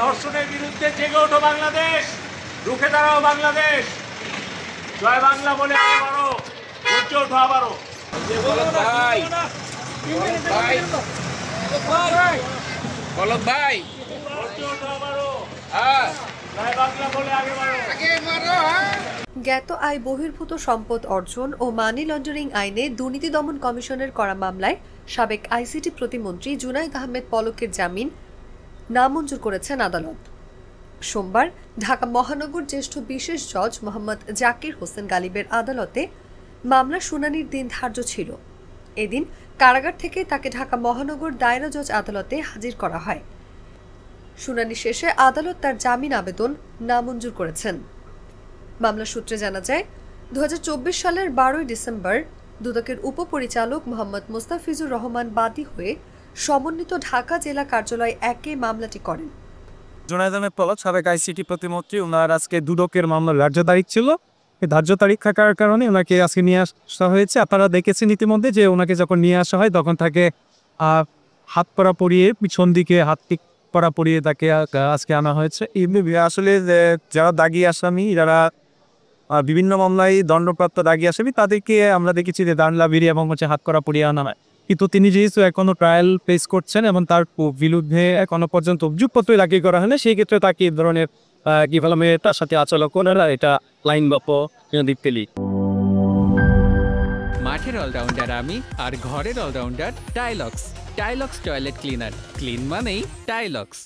ধর্ষণের বিরুদ্ধে জেগে ওঠো বাংলাদেশ, রুখে দাঁড়াও বাংলাদেশ। জয় বাংলা বলে আবারও উঠে ওঠো আবারও। জ্ঞাত আয় বহির্ভূত সম্পদ অর্জন ও মানি লন্ডারিং আইনে দুর্নীতি দমন কমিশনের করা মামলায় সাবেক আইসিটি প্রতিমন্ত্রী জুনাইদ আহমেদ পলকের জামিন নামঞ্জুর করেছেন আদালত। সোমবার ঢাকা মহানগর জ্যেষ্ঠ বিশেষ জজ মোহাম্মদ জাকির হোসেন গালিবের আদালতে মামলার শুনানির দিন ধার্য ছিল। এদিন কারাগার থেকে তাকে ঢাকা মহানগর দায়রা জজ আদালতে হাজির করা হয়। শুনানি শেষে আদালত তার জামিন আবেদন নামঞ্জুর করেছেন। মামলা সূত্রে জানা যায়, 2024 সালের 12 ডিসেম্বর দুদকের উপপরিচালক মোহাম্মদ মোস্তাফিজুর রহমান বাদী হয়ে সমন্বিত ঢাকা জেলা কার্যালয় 1-এ মামলাটি করেন। জুনাইদ আহমেদ পলক সাবেক আইসিটি প্রতিমন্ত্রী, ওনার আজকে দুদকের মামলার ধার্য তারিখ ছিল। এই ধার্য তারিখ থাকার কারণে ওনাকে আজকে নিয়ে আসা হয়েছে। আপনারা দেখেছেন ইতিমধ্যে যে ওনাকে যখন নিয়ে আসা হয় তখন তাকে হাত পরা পরিয়ে, পিছন দিকে হাত পরা পরিয়ে তাকে আজকে আনা হয়েছে। আসলে যারা দাগি আসামি, যারা বিভিন্ন মামলায় দণ্ডপ্রাপ্ত দাগি আসামি, তাদেরকে আমরা দেখেছি যে দাঁড়লা বিড়ি এবং হাত করা পরিয়ে আনা হয়। কিন্তু তিনি যেহেতু এখনো ট্রায়াল ফেস করছেন এবং তার বিরুদ্ধে এখনো পর্যন্ত অভিযোগপত্র দাখিল করা হয়নি, সেই ক্ষেত্রে তাকে এই ধরনের কিভাবে তার সাথে আচরণ এটা লাইন বাপ দিকতেলি। মাঠের অলরাউন্ডার আমি, আর ঘরের allrounder Tylox. Tylox toilet cleaner, clean মানেই টাইলক্স।